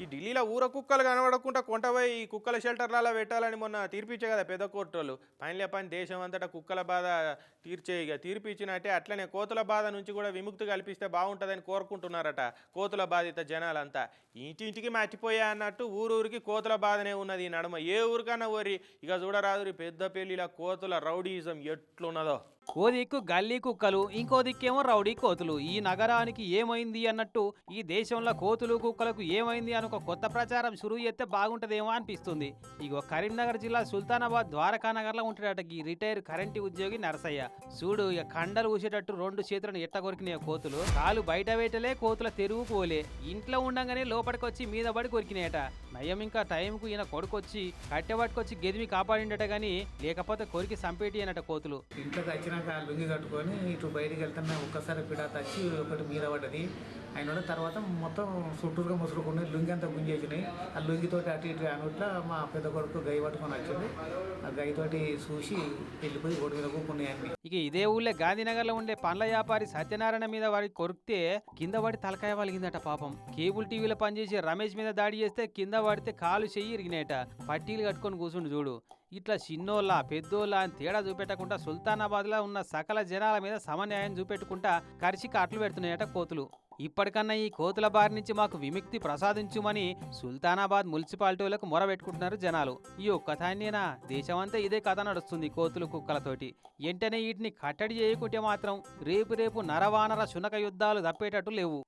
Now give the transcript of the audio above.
ఈ ఢిల్లీలో ఊర కుక్కలు కనబడకుండా కొంటపోయి ఈ కుక్కల షెల్టర్లలో పెట్టాలని మొన్న తీర్పిచ్చే కదా పెద్ద కోర్టులు పైన పని దేశం అంతటా కుక్కల బాధ తీర్చే ఇక తీర్పిచ్చినట్టే అట్లనే కోతుల బాధ నుంచి కూడా విముక్తి కల్పిస్తే బాగుంటుందని కోరుకుంటున్నారట కోతుల బాధిత జనాలంతా ఇంటింటికి మర్చిపోయా అన్నట్టు ఊరూరికి కోతుల బాధనే ఉన్నది ఈ నడుమ ఏ ఊరికన్నా ఊరి ఇక చూడరాదు పెద్ద పెళ్లిల కోతుల రౌడీయిజం ఎట్లున్నదో. ఓ దిక్కు గల్లీ కుక్కలు ఇంకో దిక్కేమో రౌడీ కోతులు. ఈ నగరానికి ఏమైంది అన్నట్టు ఈ దేశంలో కోతులు కుక్కలకు ఏమైంది అని ఒక కొత్త ప్రచారం షురూ చేస్తే బాగుంటదేమో అనిపిస్తుంది. ఇగో కరీంనగర్ జిల్లా సుల్తానాబాద్ ద్వారకా నగర్లో ఉంటాడట ఈ రిటైర్ కరెంటు ఉద్యోగి నరసయ్య. చూడు ఇక కండలు ఊసేటట్టు రెండు చేతులను ఎట్ట కొరికినాయి కోతులు. కాలు బయట వేయటలే కోతుల తెరువు పోలే. ఇంట్లో ఉండగానే లోపలికి వచ్చి మీద పడి కొరికినాయట. నయం ఇంకా టైంకు ఈయన కొడుకొచ్చి కట్టెబట్టుకొచ్చి గెదిమి కాపాడిండట గాని లేకపోతే కొరికి సంపేటి అనట కోతులు. ఇంట్లోకి వచ్చినాక ఆ లుంగి కట్టుకొని ఇటు బయటికి వెళ్తున్నా ఒక్కసారి పిడాత వచ్చి ఒకటి మీద పడ్డది. ఆయన తర్వాత మొత్తం చుట్టూరుగా ముసురుకుని లుంగి అంతా గుంజేసినాయి. ఆ లుంగితోటి అటు ఇటు అనుట్లా మా పెద్ద కొడుకు గై పట్టుకొని వచ్చింది. ఆ గైతోటి చూసి వెళ్ళిపోయి ఒడి మీద కూకున్నాయన్ని. ఇక ఇదే ఊళ్ళో గాంధీనగర్ లో ఉండే పండ్ల వ్యాపారి సత్యనారాయణ మీద వారికి కొరికితే కింద పడి తలకాయ వలిగిందట పాపం. కేబుల్ టీవీలో పనిచేసి రమేష్ మీద దాడి చేస్తే కింద పడితే కాలు చెయ్యి ఇరిగినాయట. పట్టీలు కట్టుకొని కూర్చుండు చూడు. ఇట్లా చిన్నోళ్ళ పెద్దోళ్ళ అని తేడా చూపెట్టకుండా సుల్తానాబాద్ లో ఉన్న సకల జనాల మీద సమన్యాయం చూపెట్టుకుంటా కరిచి కాట్లు పెడుతున్నాయట కోతులు. ఇప్పటికన్నా ఈ కోతుల బారి నుంచి మాకు విముక్తి ప్రసాదించుమని సుల్తానాబాద్ మున్సిపాలిటీలకు మొరబెట్టుకుంటున్నారు జనాలు. ఈ ఒక్కతాన్నేనా దేశమంతా ఇదే కథ నడుస్తుంది కోతులు కుక్కలతోటి. వెంటనే వీటిని కట్టడి చేయకుంటే మాత్రం రేపు నరవానర శునక యుద్ధాలు తప్పేటట్టు లేవు.